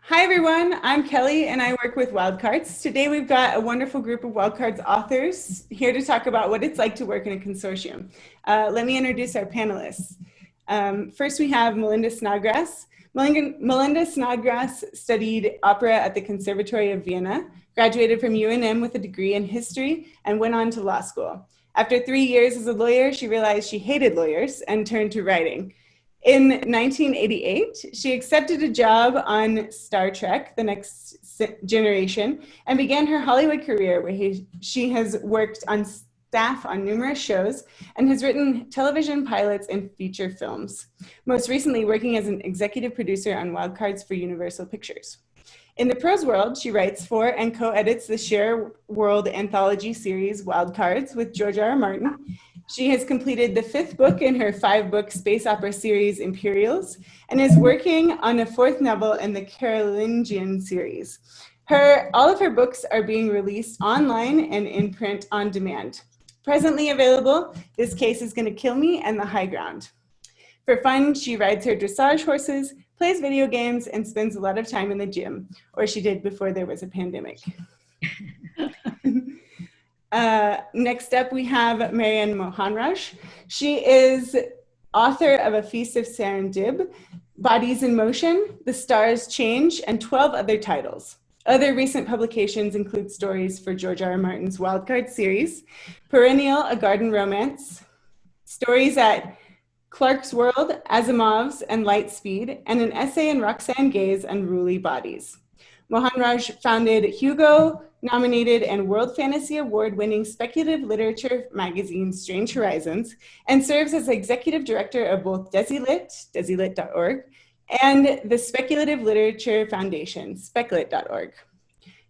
Hi everyone, I'm Kelly and I work with Wild Cards. Today we've got a wonderful group of Wild Cards authors here to talk about what it's like to work in a consortium. Let me introduce our panelists. First we have Melinda Snodgrass. Melinda Snodgrass studied opera at the Conservatory of Vienna, graduated from UNM with a degree in history, and went on to law school. After 3 years as a lawyer, she realized she hated lawyers and turned to writing. In 1988, she accepted a job on Star Trek, The Next Generation, and began her Hollywood career where she has worked on staff on numerous shows and has written television pilots and feature films, most recently working as an executive producer on Wild Cards for Universal Pictures. In the prose world, she writes for and co-edits the Share World anthology series Wild Cards with George R. R. Martin. She has completed the 5th book in her 5-book space opera series Imperials and is working on a 4th novel in the Carolingian series. All of her books are being released online and in print on demand. Presently available, This Case is Gonna Kill Me and The High Ground. For fun, she rides her dressage horses, plays video games, and spends a lot of time in the gym, or she did before there was a pandemic. Next up, we have Marianne Mohanraj. She is author of A Feast of Serendib, Bodies in Motion, The Stars Change, and 12 other titles. Other recent publications include stories for George R. R. Martin's Wild Card series, Perennial, A Garden Romance, stories at Clark's World, Asimov's, and Lightspeed, and an essay in Roxane Gay's Unruly Bodies. Mohanraj founded Hugo-nominated and World Fantasy Award-winning speculative literature magazine Strange Horizons, and serves as executive director of both DesiLit, desilit.org, and the Speculative Literature Foundation, speclit.org.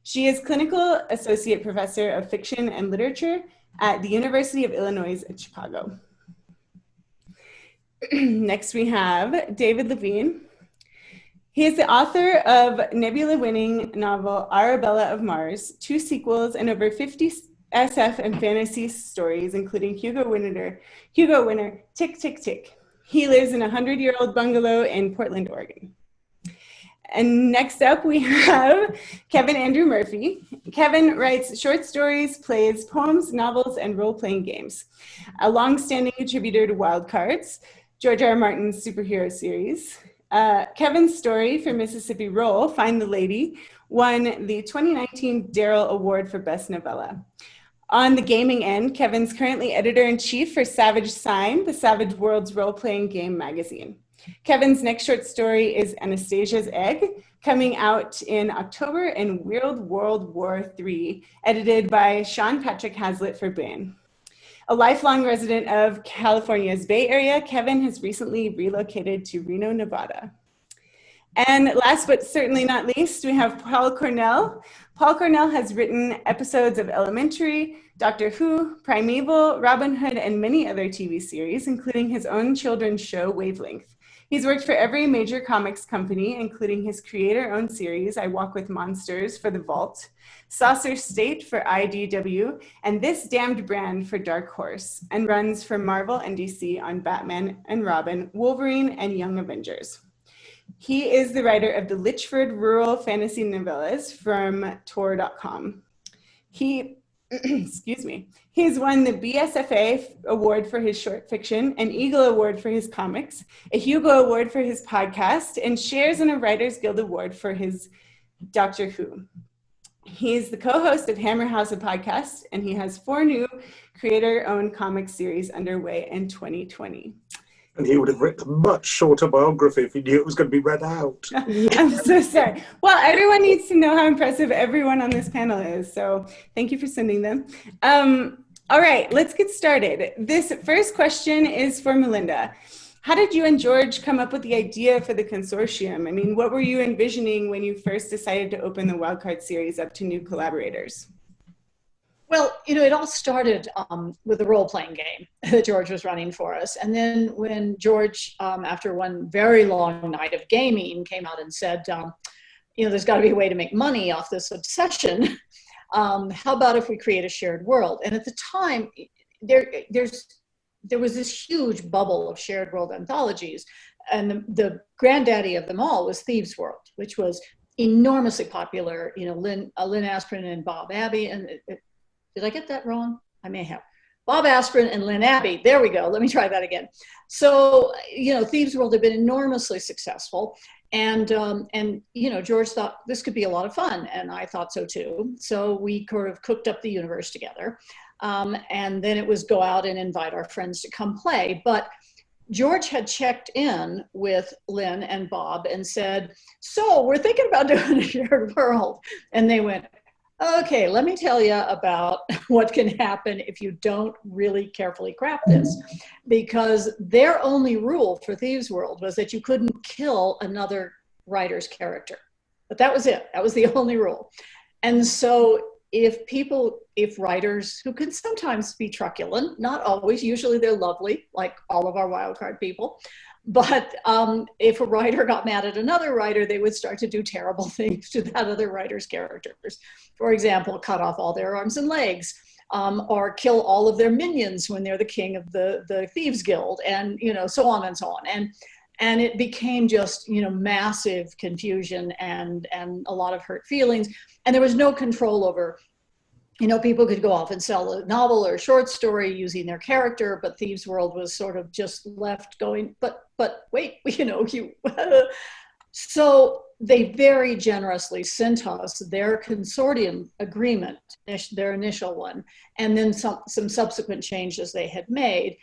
She is clinical associate professor of fiction and literature at the University of Illinois at Chicago. Next we have David Levine. He is the author of Nebula-winning novel Arabella of Mars, 2 sequels, and over 50 SF and fantasy stories, including Hugo winner Tick, Tick, Tick. He lives in a 100-year-old bungalow in Portland, Oregon. And next up we have Kevin Andrew Murphy. Kevin writes short stories, plays, poems, novels, and role-playing games. A long-standing contributor to Wild Cards, George R. R. Martin's superhero series. Kevin's story for Mississippi Roll, Find the Lady, won the 2019 Darrell Award for Best Novella. On the gaming end, Kevin's currently editor-in-chief for Savage Sign, the Savage Worlds role-playing game magazine. Kevin's next short story is Anastasia's Egg, coming out in October in Weird World War III, edited by Sean Patrick Hazlitt for Baen. A lifelong resident of California's Bay Area, Kevin has recently relocated to Reno, Nevada. And last but certainly not least, we have Paul Cornell. Paul Cornell has written episodes of Elementary, Doctor Who, Primeval, Robin Hood, and many other TV series, including his own children's show, Wavelength. He's worked for every major comics company, including his creator-owned series, I Walk with Monsters for The Vault, Saucer State for IDW, and This Damned Brand for Dark Horse, and runs for Marvel and DC on Batman and Robin, Wolverine, and Young Avengers. He is the writer of the Litchford Rural Fantasy Novellas from Tor.com. He's won the BSFA Award for his short fiction, an Eagle Award for his comics, a Hugo Award for his podcast, and shares in a Writers Guild Award for his Doctor Who. He's the co-host of Hammer House, a podcast, and he has 4 new creator-owned comic series underway in 2020. And he would have written a much shorter biography if he knew it was going to be read out. I'm so sorry. Well, everyone needs to know how impressive everyone on this panel is, so thank you for sending them. All right, let's get started. This first question is for Melinda. How did you and George come up with the idea for the consortium? I mean, what were you envisioning when you first decided to open the Wild Card series up to new collaborators? Well, it all started with a role-playing game that George was running for us. And then when George, after one very long night of gaming, came out and said, there's got to be a way to make money off this obsession. How about if we create a shared world? And at the time, there was this huge bubble of shared world anthologies. And the granddaddy of them all was Thieves' World, which was enormously popular, Lynn Asprin and Bob Abbey. And did I get that wrong? I may have. Bob Asprin and Lynn Abbey. There we go. Let me try that again. So, Thieves World had been enormously successful. And George thought this could be a lot of fun. And I thought so too. So we sort of cooked up the universe together. And then it was go out and invite our friends to come play. But George had checked in with Lynn and Bob and said, so we're thinking about doing a shared world. And they went, okay, let me tell you about what can happen if you don't really carefully craft this. Because their only rule for Thieves World was that you couldn't kill another writer's character. But that was it. That was the only rule. And so if writers who can sometimes be truculent, not always, usually they're lovely, like all of our wildcard people, but if a writer got mad at another writer, they would start to do terrible things to that other writer's characters. For example, cut off all their arms and legs, or kill all of their minions when they're the king of the Thieves Guild, and so on and so on. And it became just, massive confusion and a lot of hurt feelings. And there was no control over, people could go off and sell a novel or a short story using their character, but Thieves World was sort of just left going, but wait, So they very generously sent us their consortium agreement, their initial one, and then some subsequent changes they had made.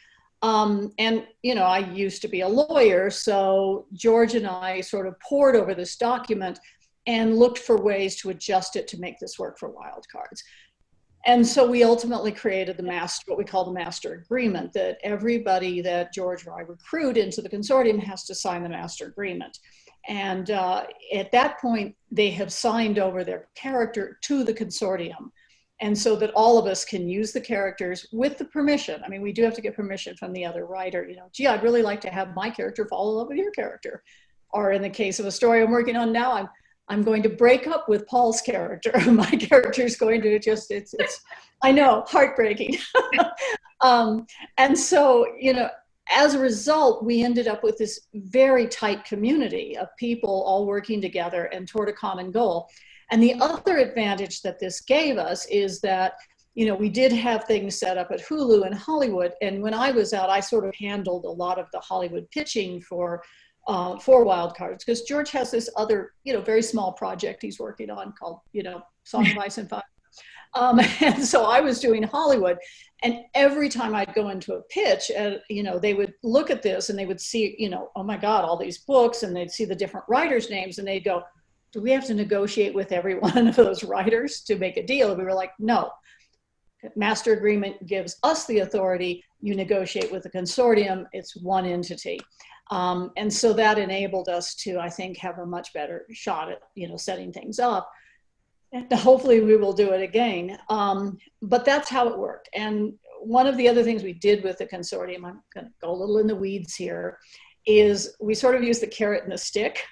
I used to be a lawyer, so George and I sort of pored over this document and looked for ways to adjust it to make this work for Wild Cards. And so we ultimately created what we call the master agreement, that everybody that George and I recruit into the consortium has to sign the master agreement. And at that point, they have signed over their character to the consortium. And so that all of us can use the characters with the permission. I mean, we do have to get permission from the other writer. Gee, I'd really like to have my character fall in love with your character. Or in the case of a story I'm working on now, I'm going to break up with Paul's character. My character is going to it's I know, heartbreaking. And so, as a result, we ended up with this very tight community of people all working together and toward a common goal. And the other advantage that this gave us is that, we did have things set up at Hulu and Hollywood. And when I was out, I sort of handled a lot of the Hollywood pitching for Wild Cards, because George has this other, very small project he's working on called, Song of Ice and Fire. And so I was doing Hollywood, and every time I'd go into a pitch, they would look at this and they would see, oh my God, all these books, and they'd see the different writers' names, and they'd go, do we have to negotiate with every one of those writers to make a deal? And we were like, no. Master agreement gives us the authority. You negotiate with the consortium. It's one entity. And so that enabled us to, I think, have a much better shot at, setting things up. And hopefully we will do it again. But that's how it worked. And one of the other things we did with the consortium, I'm going to go a little in the weeds here, is we sort of used the carrot and the stick,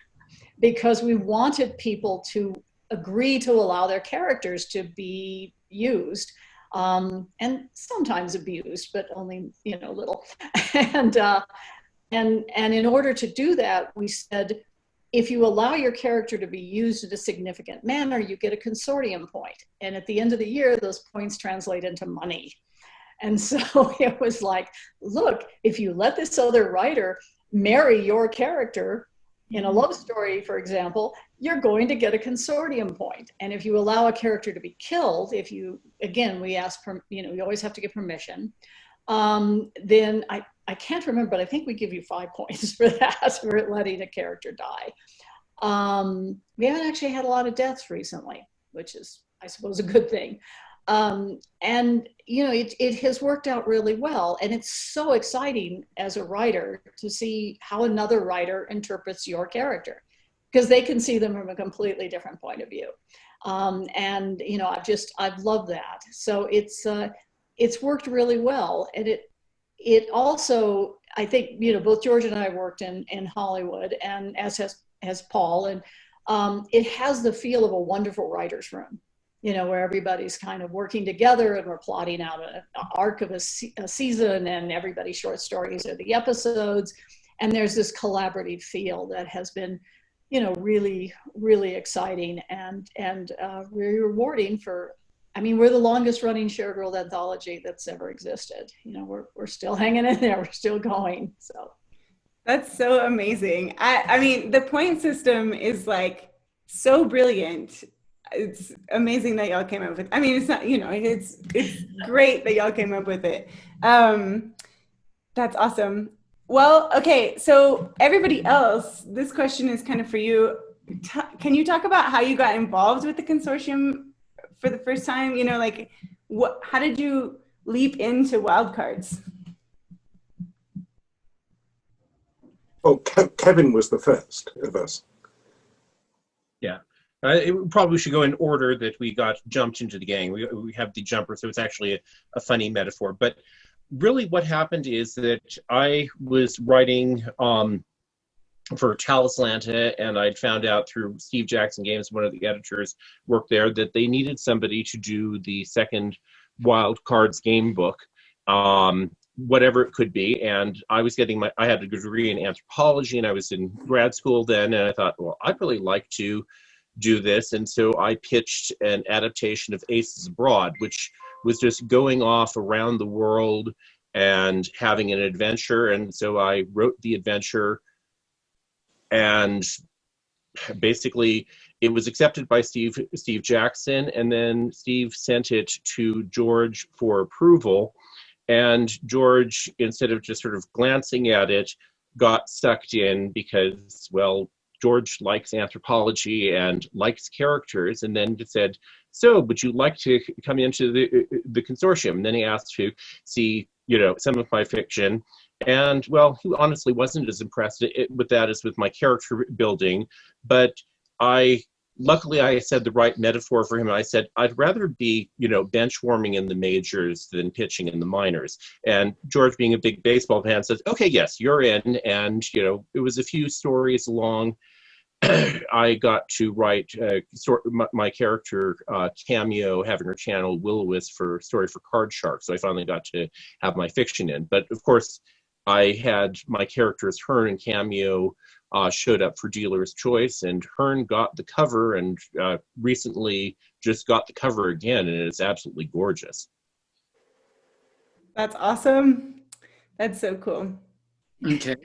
because we wanted people to agree to allow their characters to be used, and sometimes abused, but only, little. And in order to do that, we said, if you allow your character to be used in a significant manner, you get a consortium point. And at the end of the year, those points translate into money. And so it was like, look, if you let this other writer marry your character in a love story, for example, you're going to get a consortium point. And if you allow a character to be killed, we ask, you always have to get permission. Then I can't remember, but I think we give you 5 points for that, for letting a character die. We haven't actually had a lot of deaths recently, which is, I suppose, a good thing. It has worked out really well. And it's so exciting as a writer to see how another writer interprets your character, because they can see them from a completely different point of view. I've loved that. So it's worked really well. And it also, I think, both George and I worked in Hollywood, and as has Paul, and it has the feel of a wonderful writer's room, where everybody's kind of working together and we're plotting out an arc of a season, and everybody's short stories are the episodes. And there's this collaborative feel that has been really, really exciting and really rewarding for, I mean, we're the longest running shared world anthology that's ever existed. We're still hanging in there. We're still going. So that's so amazing. I mean, the point system is like so brilliant. It's amazing that y'all came up with, I mean, it's not, it's great that y'all came up with it. That's awesome. Well, okay, so everybody else, this question is kind of for you. Can you talk about how you got involved with the consortium for the first time? How did you leap into Wild Cards? Oh, Kevin was the first of us. Yeah. It probably should go in order that we got jumped into the gang. We have the jumper, so it's actually a funny metaphor. But really what happened is that I was writing for Talislanta, and I'd found out through Steve Jackson Games, one of the editors worked there, that they needed somebody to do the second Wild Cards game book, whatever it could be. And I was I had a degree in anthropology, and I was in grad school then, and I thought, well, I'd really like to do this. And so I pitched an adaptation of Aces Abroad, which was just going off around the world and having an adventure. And so I wrote the adventure, and basically it was accepted by Steve Jackson, and then Steve sent it to George for approval. And George, instead of just sort of glancing at it, got sucked in because, well, George likes anthropology and likes characters, and then said, so would you like to come into the consortium? And then he asked to see, some of my fiction. And, well, he honestly wasn't as impressed with that as with my character building. But luckily I said the right metaphor for him. I said, I'd rather be, bench warming in the majors than pitching in the minors. And George, being a big baseball fan, says, okay, yes, you're in. And, it was a few stories long. I got to write my character Cameo, having her channel Will-O-Wisp for Story for Card Shark. So I finally got to have my fiction in. But of course, I had my characters, Hearn and Cameo, showed up for Dealer's Choice, and Hearn got the cover, and recently just got the cover again, and it is absolutely gorgeous. That's awesome. That's so cool. Okay.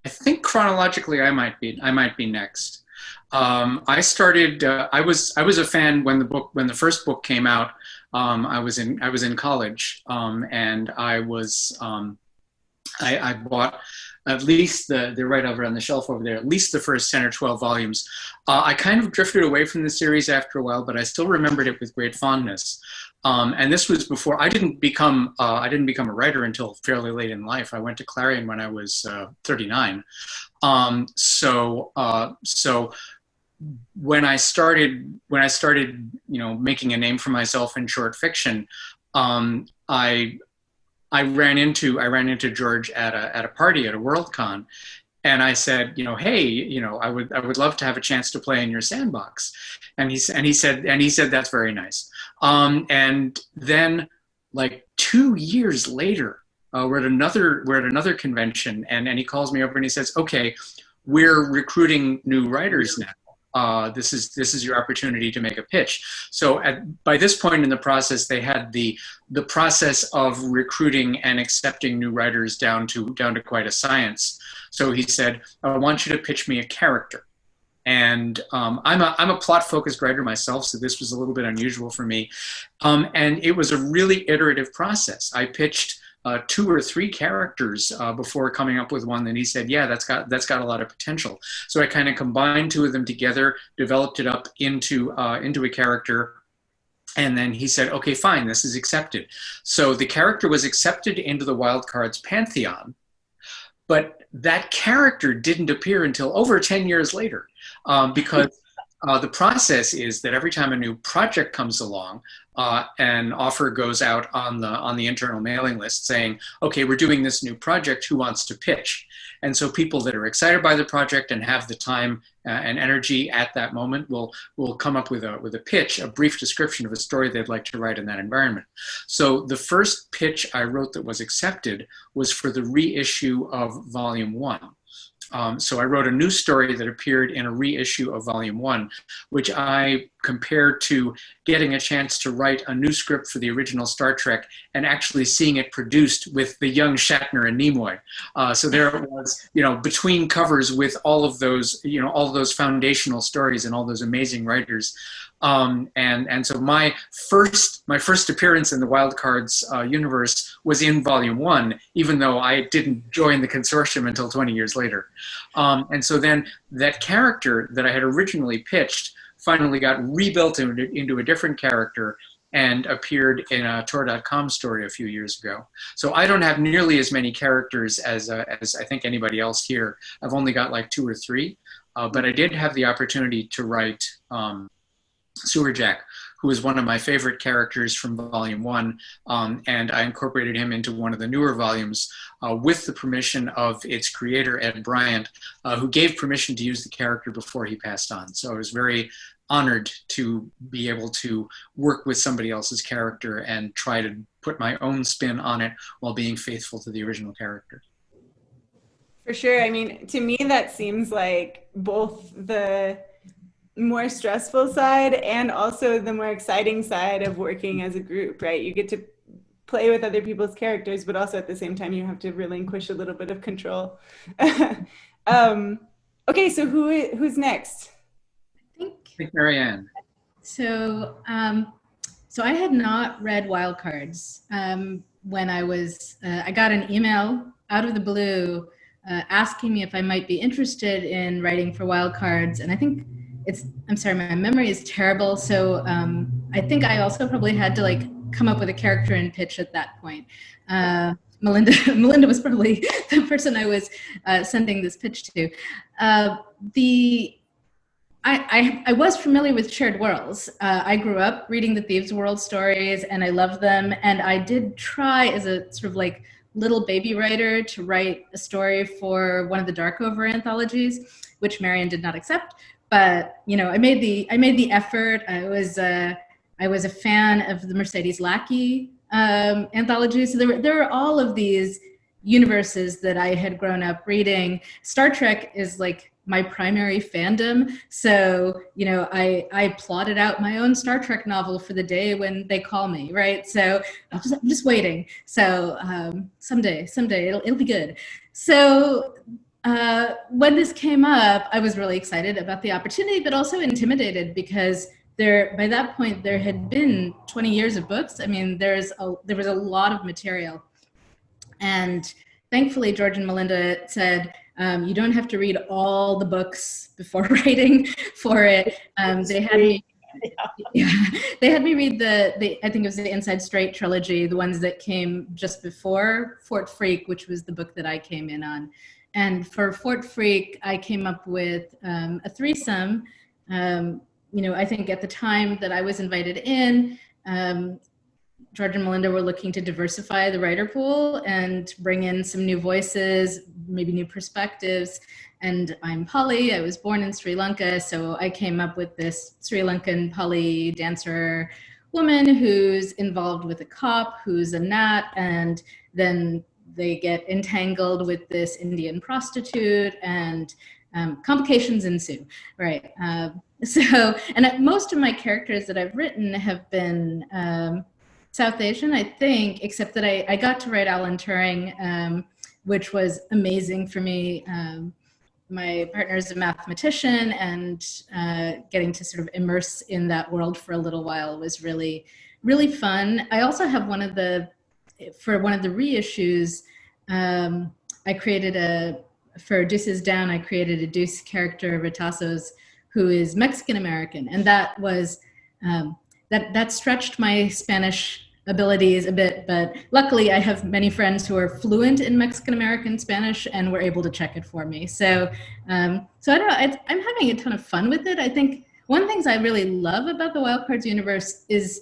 I think chronologically I might be next. I started. I was a fan when the first book came out. I was in college, and I bought at least they're right over on the shelf over there, at least the first 10 or 12 volumes. I kind of drifted away from the series after a while, but I still remembered it with great fondness. And this was before I didn't become a writer until fairly late in life. I went to Clarion when I was 39. So when I started, making a name for myself in short fiction, I ran into George at a party at a Worldcon, and I said, hey, I would love to have a chance to play in your sandbox. And he said that's very nice. And then, like 2 years later, we're at another convention, and he calls me over and he says, okay, we're recruiting new writers now. This is your opportunity to make a pitch. So by this point in the process, they had the process of recruiting and accepting new writers down to quite a science. So he said, I want you to pitch me a character. And I'm a plot-focused writer myself, so this was a little bit unusual for me. And it was a really iterative process. I pitched 2 or 3 characters before coming up with one. And he said, yeah, that's got a lot of potential. So I kind of combined 2 of them together, developed it up into a character. And then he said, okay, fine, this is accepted. So the character was accepted into the Wild Cards Pantheon, but that character didn't appear until over 10 years later, because the process is that every time a new project comes along, an offer goes out on the internal mailing list saying, okay, we're doing this new project, who wants to pitch? And so people that are excited by the project and have the time and energy at that moment will come up with a pitch, a brief description of a story they'd like to write in that environment. So the first pitch I wrote that was accepted was for the reissue of Volume 1. So I wrote a new story that appeared in a reissue of Volume 1, which I compared to getting a chance to write a new script for the original Star Trek and actually seeing it produced with the young Shatner and Nimoy. So there it was, between covers with all of those, all of those foundational stories and all those amazing writers. And so my first appearance in the Wild Cards universe was in Volume 1, even though I didn't join the consortium until 20 years later. And so then that character that I had originally pitched finally got rebuilt into a different character and appeared in a Tor.com story a few years ago. So I don't have nearly as many characters as I think anybody else here. I've only got like 2 or 3, but I did have the opportunity to write Sewer Jack, who is one of my favorite characters from Volume 1, and I incorporated him into one of the newer volumes with the permission of its creator, Ed Bryant, who gave permission to use the character before he passed on. So I was very honored to be able to work with somebody else's character and try to put my own spin on it while being faithful to the original character. For sure. I mean, to me, that seems like both the more stressful side and also the more exciting side of working as a group, right? You get to play with other people's characters, but also at the same time, you have to relinquish a little bit of control. Okay, so who's next? I think Marianne. So, so I had not read Wild Cards when I got an email out of the blue asking me if I might be interested in writing for Wild Cards, and I think I'm sorry, my memory is terrible. So I think I also probably had to come up with a character and pitch at that point. Melinda was probably the person I was sending this pitch to. I was familiar with Shared Worlds. I grew up reading the Thieves' World stories and I loved them. And I did try as a sort of little baby writer to write a story for one of the Darkover anthologies, which Marianne did not accept. But I made the effort. I was a fan of the Mercedes Lackey anthology. So there were all of these universes that I had grown up reading. Star Trek is my primary fandom. So I plotted out my own Star Trek novel for the day when they call me, right? So I'm just waiting. So someday it'll be good. So. When this came up, I was really excited about the opportunity, but also intimidated because by that point, there had been 20 years of books. I mean, there was a lot of material. And thankfully, George and Melinda said, you don't have to read all the books before writing for it. They had me read I think it was the Inside Straight trilogy, the ones that came just before Fort Freak, which was the book that I came in on. And for Fort Freak, I came up with a threesome. I think at the time that I was invited in, George and Melinda were looking to diversify the writer pool and bring in some new voices, maybe new perspectives. And I'm Pali. I was born in Sri Lanka, so I came up with this Sri Lankan Pali dancer woman who's involved with a cop who's a nat, and then they get entangled with this Indian prostitute and complications ensue, right? And most of my characters that I've written have been South Asian, I think, except that I got to write Alan Turing, which was amazing for me. My partner is a mathematician, and getting to sort of immerse in that world for a little while was really, really fun. I also have for one of the reissues, I created for Deuces Down, I created a Deuce character, Retasos, who is Mexican-American. And that was, that stretched my Spanish abilities a bit, but luckily I have many friends who are fluent in Mexican-American Spanish and were able to check it for me. So I don't know, I'm having a ton of fun with it. I think one of the things I really love about the Wild Cards universe is,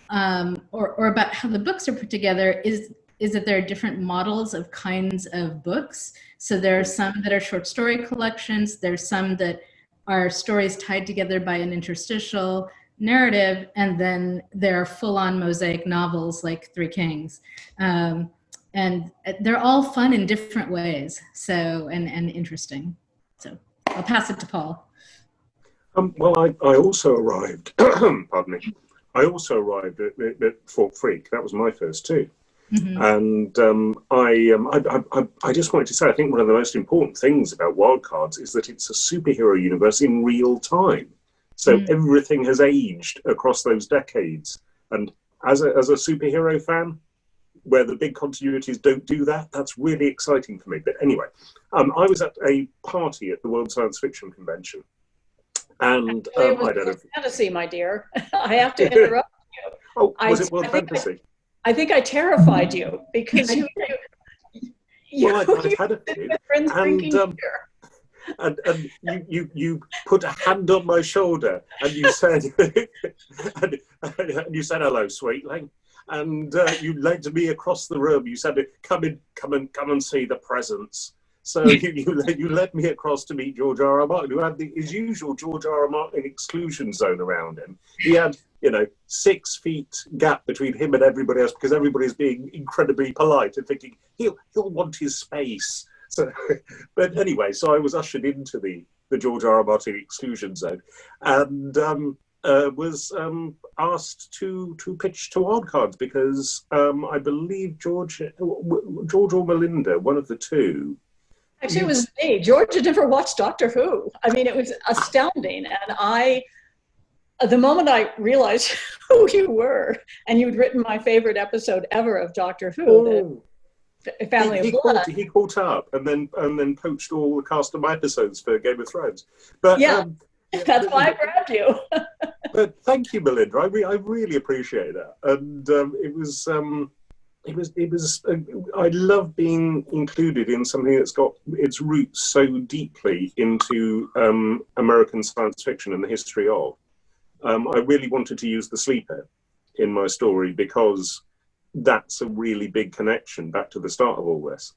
or about how the books are put together is that there are different models of kinds of books. So there are some that are short story collections. There's some that are stories tied together by an interstitial narrative. And then there are full-on mosaic novels like Three Kings. And and they're all fun in different ways. So, and interesting. So I'll pass it to Paul. Well, I also arrived, pardon me, I also arrived at Fort Freak. That was my first too. Mm-hmm. And I just wanted to say, I think one of the most important things about Wild Cards is that it's a superhero universe in real time. So everything has aged across those decades. And as a superhero fan, where the big continuities don't do that, that's really exciting for me. But anyway, I was at a party at the World Science Fiction Convention. And it was I don't know. fantasy, my dear. I have to interrupt you. Oh, was it World Fantasy? I think I terrified you because you I'd had a few, friends drinking beer. and you put a hand on my shoulder and you said, and you said, "Hello, sweetling," and you led me across the room. You said, "Come and see the presents." So you led me across to meet George R.R. Martin, who had his usual George R.R. Martin exclusion zone around him. He had, 6 feet gap between him and everybody else because everybody's being incredibly polite and thinking he'll want his space. So, but anyway, so I was ushered into the George R.R. Martin exclusion zone, and was asked to pitch to Wild Cards because I believe George or Melinda, one of the two. Actually, it was me. George had never watched Doctor Who. I mean, it was astounding. And the moment I realized who you were, and you'd written my favorite episode ever of Doctor Who, the Family of Blood. He caught up and then poached all the cast of my episodes for Game of Thrones. But that's why I grabbed you. But thank you, Melinda. I really appreciate that. And it was. I love being included in something that's got its roots so deeply into American science fiction and the history of. I really wanted to use the sleeper in my story because that's a really big connection back to the start of all this.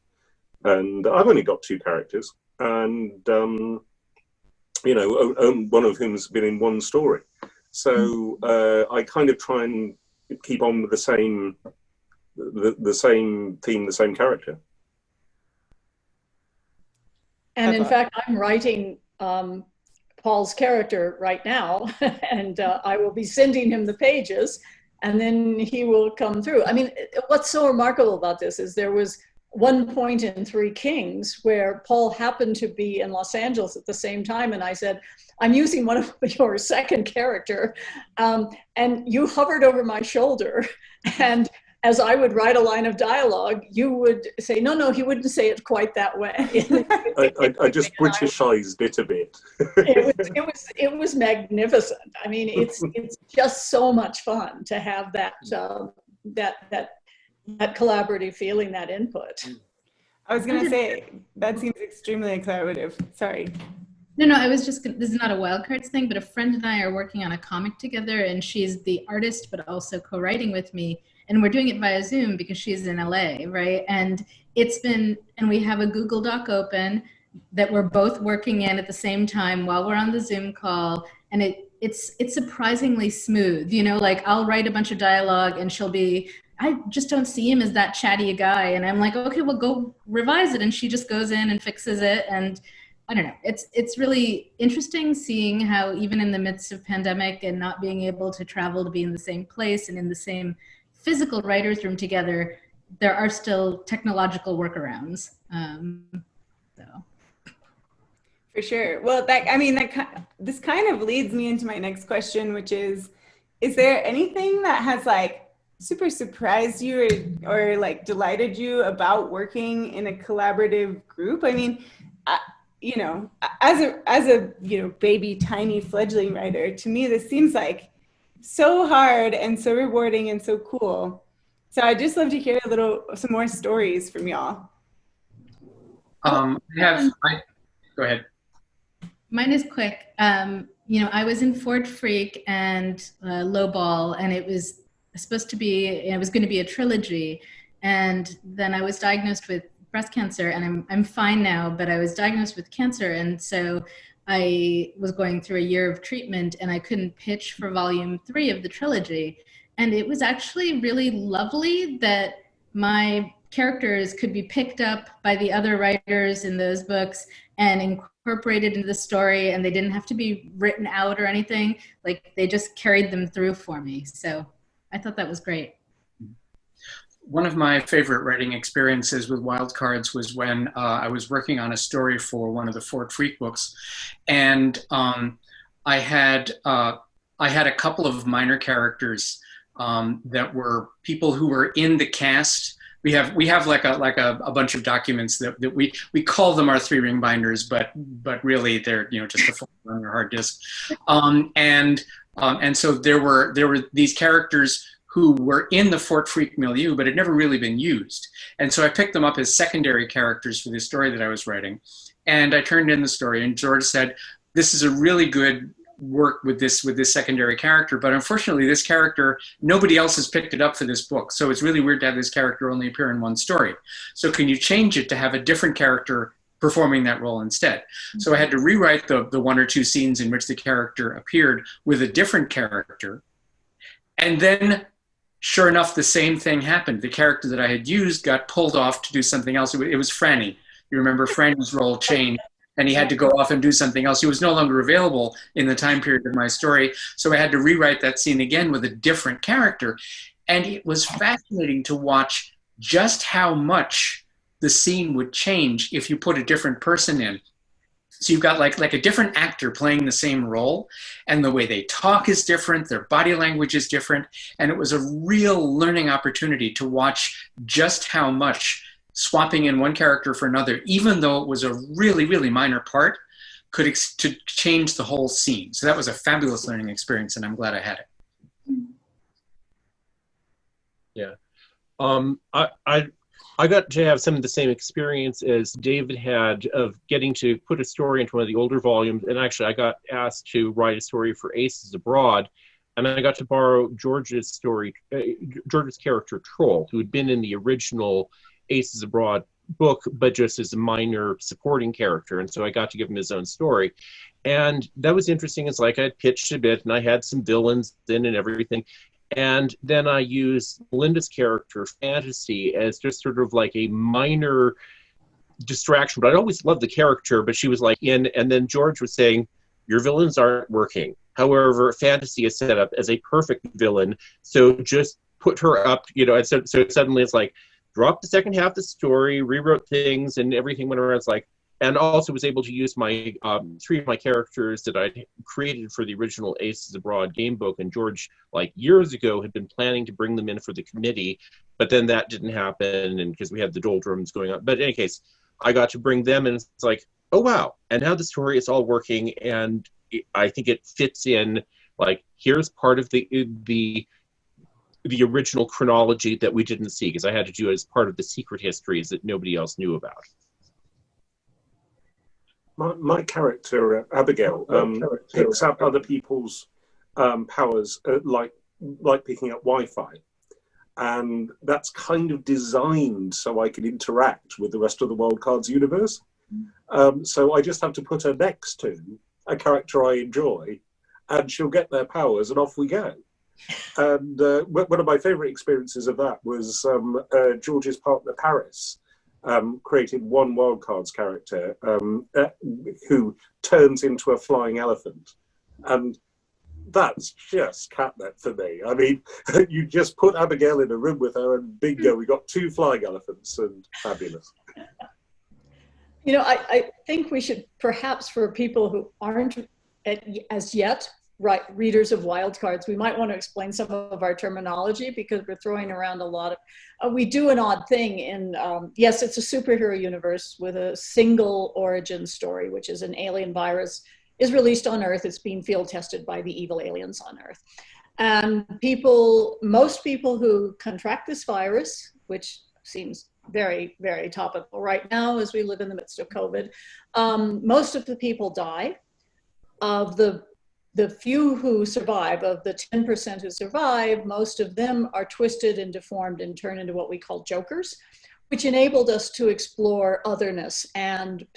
And I've only got 2 characters, and one of whom's been in one story. So I kind of try and keep on with the same theme, the same character. And in fact, I'm writing Paul's character right now, and I will be sending him the pages, and then he will come through. I mean, what's so remarkable about this is there was one point in 3 Kings where Paul happened to be in Los Angeles at the same time, and I said, I'm using one of your second character, and you hovered over my shoulder, and as I would write a line of dialogue, you would say, no, he wouldn't say it quite that way. I just Britishized it a bit. It was magnificent. I mean, it's just so much fun to have that collaborative feeling, that input. I was going to say, that seems extremely collaborative. Sorry. No, I was just, this is not a Wild Cards thing, but a friend and I are working on a comic together, and she's the artist, but also co-writing with me. And we're doing it via Zoom because she's in LA, right? And we have a Google Doc open that we're both working in at the same time while we're on the Zoom call. And it's surprisingly smooth, like I'll write a bunch of dialogue and I just don't see him as that chatty guy. And I'm like, okay, well, go revise it. And she just goes in and fixes it. And I don't know, it's really interesting seeing how even in the midst of pandemic and not being able to travel to be in the same place and in the same physical writer's room together, there are still technological workarounds. For sure. Well, this kind of leads me into my next question, which is there anything that has super surprised you or delighted you about working in a collaborative group? I mean, as a baby, tiny fledgling writer, to me, this seems like so hard and so rewarding and so cool. So I'd just love to hear some more stories from y'all. Go ahead. Mine is quick. I was in Fort Freak and Lowball, and it was going to be a trilogy. And then I was diagnosed with breast cancer, and I'm fine now, but I was diagnosed with cancer. And so I was going through a year of treatment, and I couldn't pitch for volume 3 of the trilogy. And it was actually really lovely that my characters could be picked up by the other writers in those books and incorporated into the story, and they didn't have to be written out or anything. Like, they just carried them through for me. So I thought that was great. One of my favorite writing experiences with Wild Cards was when I was working on a story for one of the Fort Freak books, and I had a couple of minor characters that were people who were in the cast. We have like a bunch of documents that we call them our 3-ring binders, but really they're just a folder on your hard disk, and so there were these characters who were in the Fort Freak milieu, but had never really been used. And so I picked them up as secondary characters for this story that I was writing. And I turned in the story, and George said, this is a really good work with this secondary character, but unfortunately this character, nobody else has picked it up for this book. So it's really weird to have this character only appear in one story. So can you change it to have a different character performing that role instead? So I had to rewrite the 1 or 2 scenes in which the character appeared with a different character. And then sure enough, the same thing happened. The character that I had used got pulled off to do something else. It was Franny. You remember Franny's role changed, and he had to go off and do something else. He was no longer available in the time period of my story. So I had to rewrite that scene again with a different character. And it was fascinating to watch just how much the scene would change if you put a different person in. So you've got like a different actor playing the same role, and the way they talk is different, their body language is different, and it was a real learning opportunity to watch just how much swapping in one character for another, even though it was a really, really minor part, could to change the whole scene. So that was a fabulous learning experience, and I'm glad I had it. Yeah. I got to have some of the same experience as David had of getting to put a story into one of the older volumes. And actually, I got asked to write a story for Aces Abroad. And I got to borrow George's story, George's character Troll, who had been in the original Aces Abroad book, but just as a minor supporting character. And so I got to give him his own story. And that was interesting. It's like I'd pitched a bit, and I had some villains in and everything. And then I used Melinda's character, Fantasy, as just sort of like a minor distraction. But I always loved the character, but she was like in, and then George was saying, your villains aren't working. However, Fantasy is set up as a perfect villain. So just put her up, and so suddenly it's like, drop the second half of the story, rewrote things, and everything went around. It's like, and also was able to use my 3 of my characters that I created for the original Aces Abroad game book. And George, like years ago, had been planning to bring them in for the committee, but then that didn't happen, and because we had the doldrums going on. But in any case, I got to bring them, and it's like, oh wow! And now the story is all working, and I think it fits in. Like, here's part of the original chronology that we didn't see, because I had to do it as part of the secret histories that nobody else knew about. My character, Abigail, picks up other people's powers, like picking up Wi-Fi. And that's kind of designed so I can interact with the rest of the Wild Cards universe. So I just have to put her next to a character I enjoy, and she'll get their powers, and off we go. And one of my favorite experiences of that was George's partner, Paris, created one Wild Cards character who turns into a flying elephant. And that's just catnip for me. I mean, you just put Abigail in a room with her and bingo, we got 2 flying elephants, and fabulous. I think we should perhaps, for people who aren't as yet readers of Wild Cards, we might want to explain some of our terminology, because we're throwing around a lot of, we do an odd thing in, yes, it's a superhero universe with a single origin story, which is an alien virus is released on Earth. It's being field tested by the evil aliens on Earth. And most people who contract this virus, which seems very, very topical right now as we live in the midst of COVID, most of the people die. Of the few who survive, of the 10% who survive, most of them are twisted and deformed and turn into what we call jokers, which enabled us to explore otherness and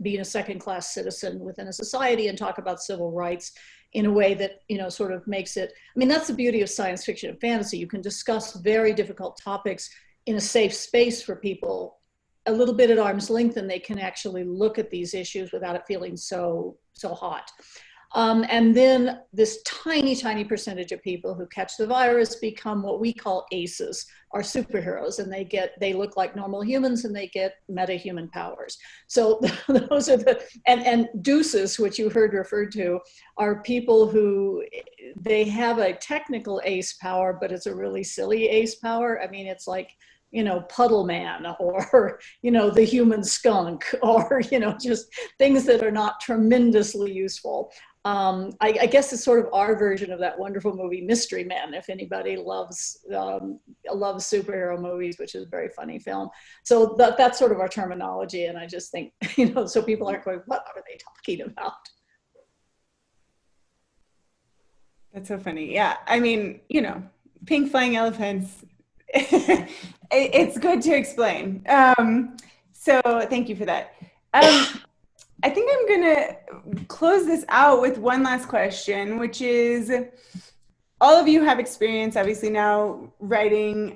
being a second-class citizen within a society, and talk about civil rights in a way that, sort of makes it, I mean, that's the beauty of science fiction and fantasy. You can discuss very difficult topics in a safe space for people, a little bit at arm's length, and they can actually look at these issues without it feeling so hot. And then this tiny, tiny percentage of people who catch the virus become what we call ACEs, are superheroes, and they look like normal humans, and they get meta-human powers. So those are and deuces, which you heard referred to, are people who, they have a technical ace power, but it's a really silly ace power. I mean, it's like, Puddle Man, or, the human skunk, or, just things that are not tremendously useful. I guess it's sort of our version of that wonderful movie Mystery Men, if anybody loves superhero movies, which is a very funny film. So that's sort of our terminology, and I just think, so people aren't going, what are they talking about? That's so funny. Yeah, I mean, pink flying elephants, it's good to explain. So thank you for that. I think I'm going to close this out with one last question, which is, all of you have experience, obviously, now writing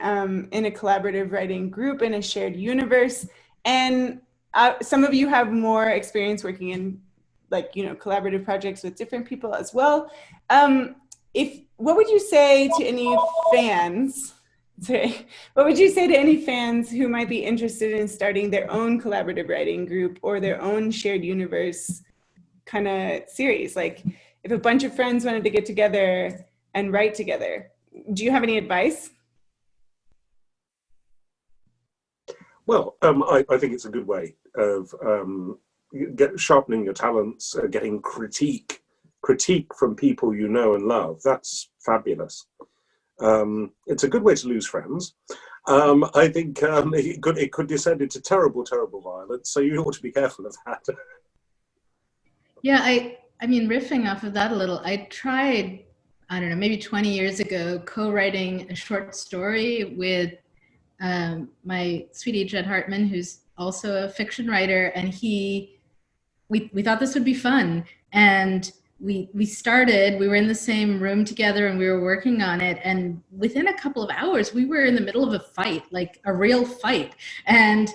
in a collaborative writing group in a shared universe. And some of you have more experience working in collaborative projects with different people as well. What would you say to any fans? What would you say to any fans who might be interested in starting their own collaborative writing group or their own shared universe kind of series? Like, if a bunch of friends wanted to get together and write together, do you have any advice? Well, I think it's a good way of sharpening your talents, getting critique from people you know and love. That's fabulous. It's a good way to lose friends. I think it could descend into terrible, terrible violence, so you ought to be careful of that. Yeah, I mean, riffing off of that a little, I tried, I don't know, maybe 20 years ago, co-writing a short story with my sweetie Jed Hartman, who's also a fiction writer, and we thought this would be fun. And we were in the same room together, and we were working on it. And within a couple of hours, we were in the middle of a fight, like a real fight. And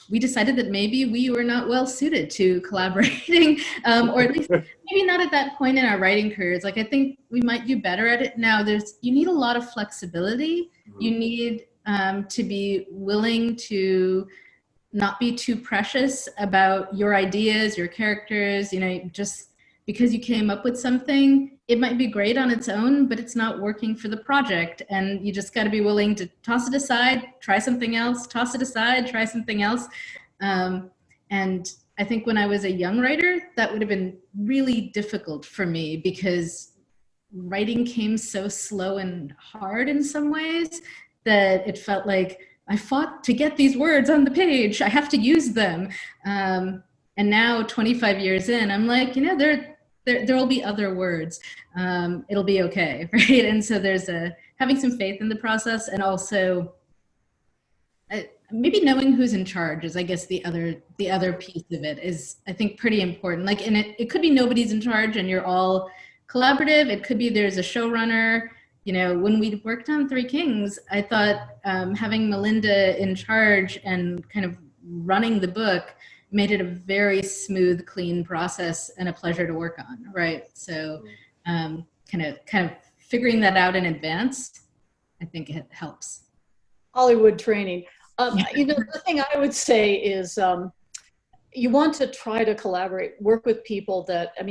we decided that maybe we were not well suited to collaborating, or at least maybe not at that point in our writing careers. Like, I think we might do better at it now. You need a lot of flexibility. You need to be willing to not be too precious about your ideas, your characters, just because you came up with something, it might be great on its own, but it's not working for the project. And you just got to be willing to toss it aside, try something else, toss it aside, try something else. And I think when I was a young writer, that would have been really difficult for me, because writing came so slow and hard in some ways that it felt like I fought to get these words on the page. I have to use them. And now 25 years in, I'm like, there will be other words. It'll be okay, right? And so there's having some faith in the process, and also maybe knowing who's in charge is, I guess, the other piece of it is, I think, pretty important. Like, and it could be nobody's in charge and you're all collaborative. It could be there's a showrunner. When we worked on Three Kings, I thought having Melinda in charge and kind of running the book made it a very smooth, clean process and a pleasure to work on, right? So kind of figuring that out in advance, I think it helps. Hollywood training. The thing I would say is you want to try to collaborate, work with people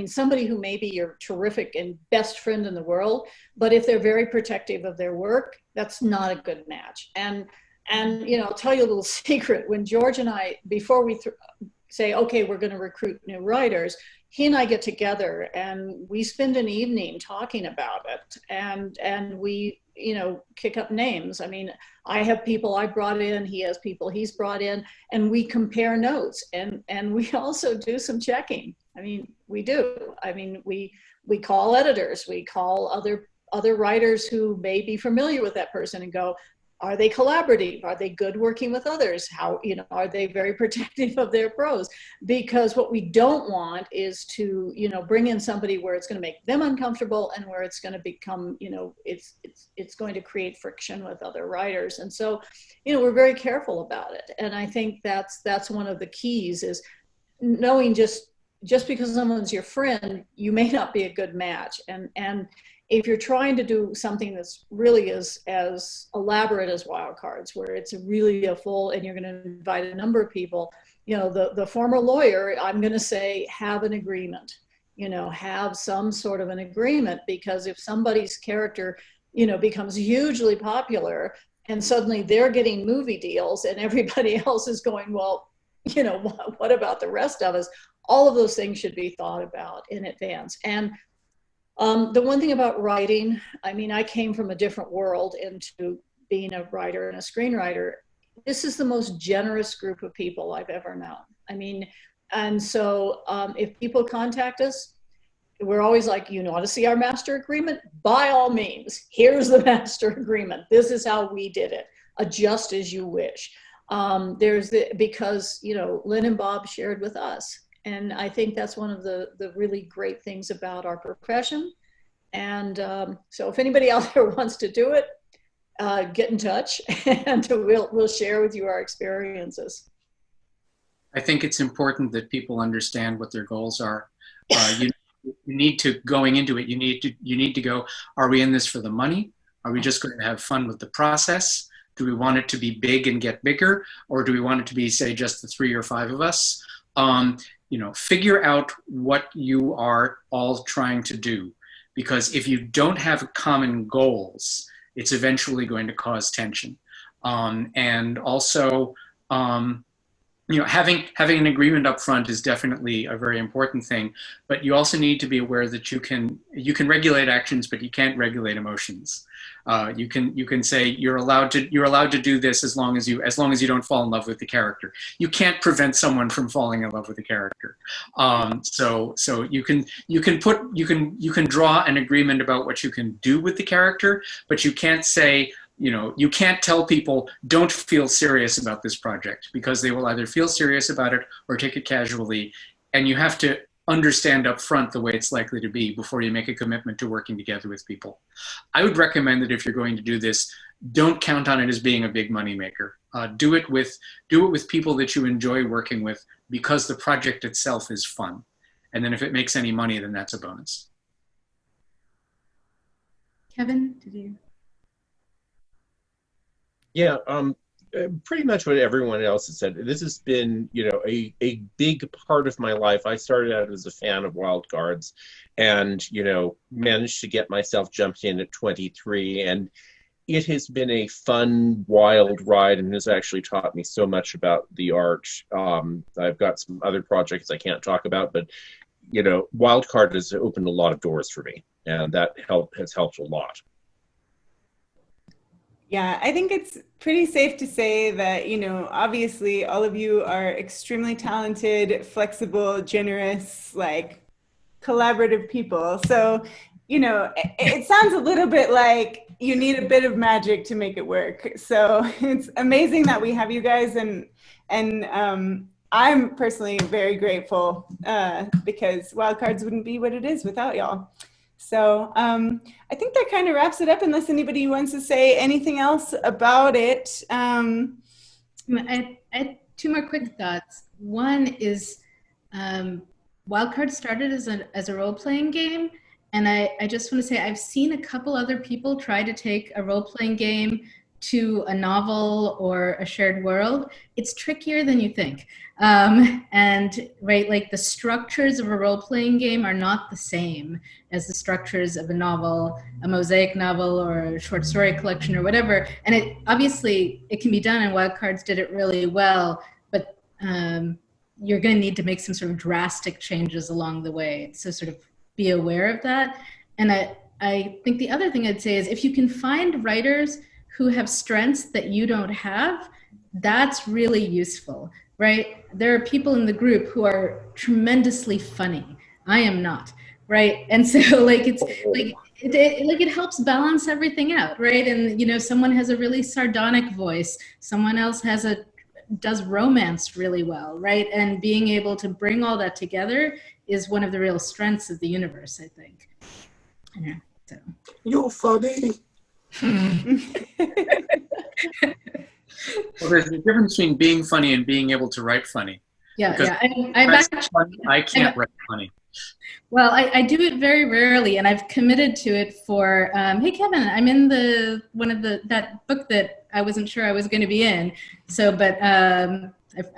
somebody who may be your terrific and best friend in the world, but if they're very protective of their work, that's not a good match. And I'll tell you a little secret. When George and I, before we say, okay, we're going to recruit new writers, he and I get together and we spend an evening talking about it, and we, kick up names. I mean, I have people I brought in, he has people he's brought in, and we compare notes, and we also do some checking. I mean, we do. I mean, we call editors, we call other writers who may be familiar with that person and go, are they collaborative? Are they good working with others? How, you know, are they very protective of their pros? Because what we don't want is to, you know, bring in somebody where it's going to make them uncomfortable and where it's going to become, you know, it's going to create friction with other writers. And so, you know, we're very careful about it. And I think that's one of the keys, is knowing just because someone's your friend, you may not be a good match. And if you're trying to do something that's really as elaborate as Wild Cards, where it's really a full, and you're going to invite a number of people, you know, the former lawyer, I'm going to say, have an agreement, you know, have some sort of an agreement, because if somebody's character, you know, becomes hugely popular and suddenly they're getting movie deals and everybody else is going, well, you know, what about the rest of us? All of those things should be thought about in advance. And the one thing about writing, I mean, I came from a different world into being a writer and a screenwriter. This is the most generous group of people I've ever known. I mean, and so if people contact us, we're always like, you want to see our master agreement? By all means, here's the master agreement. This is how we did it. Adjust as you wish. Because, you know, Lynn and Bob shared with us. And I think that's one of the really great things about our profession. And so if anybody out there wants to do it, get in touch and we'll share with you our experiences. I think it's important that people understand what their goals are. You need to, going into it, you need to go, are we in this for the money? Are we just going to have fun with the process? Do we want it to be big and get bigger? Or do we want it to be, say, just the 3 or 5 of us? You know, figure out what you are all trying to do, because if you don't have common goals, it's eventually going to cause tension. And also, you know, having an agreement up front is definitely a very important thing, but you also need to be aware that you can regulate actions, but you can't regulate emotions. You can say you're allowed to do this as long as you don't fall in love with the character. You can't prevent someone from falling in love with the character. So you can draw an agreement about what you can do with the character, but you can't say, you know, you can't tell people don't feel serious about this project, because they will either feel serious about it or take it casually. And you have to understand up front the way it's likely to be before you make a commitment to working together with people. I would recommend that if you're going to do this, don't count on it as being a big money maker. Do it with people that you enjoy working with, because the project itself is fun. And then if it makes any money, then that's a bonus. Kevin, did you? Yeah, pretty much what everyone else has said. This has been, you know, a big part of my life. I started out as a fan of Wild Cards, and, you know, managed to get myself jumped in at 23, and it has been a fun, wild ride, and has actually taught me so much about the art. I've got some other projects I can't talk about, but, you know, Wild Card has opened a lot of doors for me, and that has helped a lot. Yeah, I think it's pretty safe to say that, you know, obviously all of you are extremely talented, flexible, generous, like collaborative people. So, you know, it sounds a little bit like you need a bit of magic to make it work. So it's amazing that we have you guys, and I'm personally very grateful because Wild Cards wouldn't be what it is without y'all. So I think that kind of wraps it up, unless anybody wants to say anything else about it. I had 2 more quick thoughts. One is Wild Cards started as a role-playing game, and I just want to say I've seen a couple other people try to take a role-playing game to a novel or a shared world. It's trickier than you think. And right, like the structures of a role-playing game are not the same as the structures of a novel, a mosaic novel, or a short story collection or whatever. And it obviously it can be done, and Wild Cards did it really well, but you're going to need to make some sort of drastic changes along the way. So sort of be aware of that. And I think the other thing I'd say is if you can find writers who have strengths that you don't have, that's really useful, right? There are people in the group who are tremendously funny. I am not, right? And so like it's like like it helps balance everything out, right? And you know, someone has a really sardonic voice, someone else does romance really well, right? And being able to bring all that together is one of the real strengths of the universe, I think. Yeah, so. You're funny. Well, there's a difference between being funny and being able to write funny. Yeah, Because I can't write funny. Well, I do it very rarely, and I've committed to it for. Hey, Kevin, I'm in that book that I wasn't sure I was going to be in. So, but I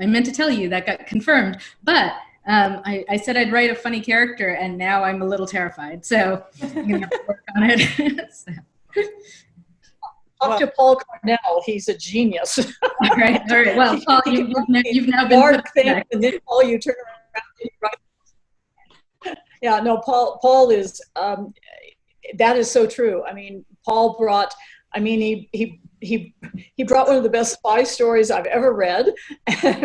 meant to tell you that got confirmed. But I said I'd write a funny character, and now I'm a little terrified. So I'm going to have to work on it. So. Talk to Paul Cornell. He's a genius. All right. Well, Paul, you've now been Mark things, and then Paul, you turn around and you write. Yeah, no, Paul is. That is so true. I mean, Paul brought. I mean, he brought one of the best spy stories I've ever read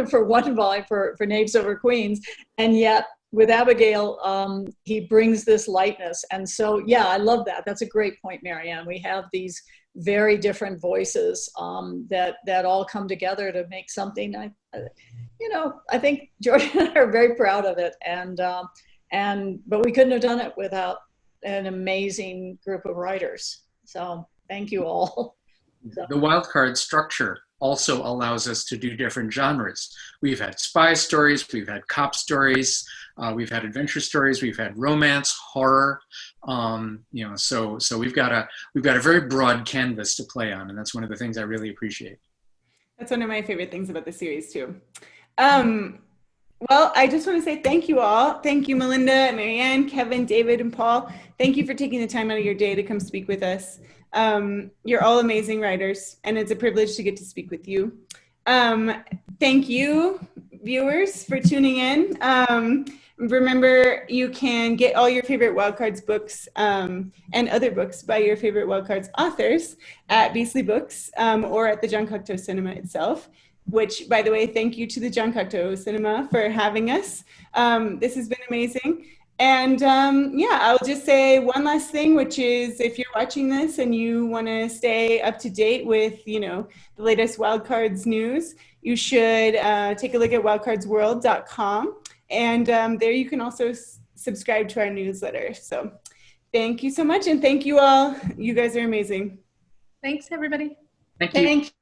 for one volume for Knaves Over Queens, and yet with Abigail, he brings this lightness. And so, yeah, I love that. That's a great point, Marianne. We have these very different voices that all come together to make something. I think George and I are very proud of it, but we couldn't have done it without an amazing group of writers. So thank you all. The wild card structure also allows us to do different genres. We've had spy stories, we've had cop stories, we've had adventure stories, we've had romance, horror. So we've got a very broad canvas to play on, and that's one of the things I really appreciate. That's one of my favorite things about the series too. Well, I just want to say thank you all. Thank you, Melinda, Marianne, Kevin, David, and Paul. Thank you for taking the time out of your day to come speak with us. You're all amazing writers, and it's a privilege to get to speak with you. Thank you, viewers, for tuning in. Remember, you can get all your favorite Wild Cards books and other books by your favorite Wild Cards authors at Beasley Books or at the John Cocteau Cinema itself, which, by the way, thank you to the John Cocteau Cinema for having us. This has been amazing. And yeah, I'll just say one last thing, which is if you're watching this and you want to stay up to date with, the latest Wild Cards news, you should take a look at wildcardsworld.com. And there you can also subscribe to our newsletter. So thank you so much. And thank you all. You guys are amazing. Thanks, everybody. Thank you. Thank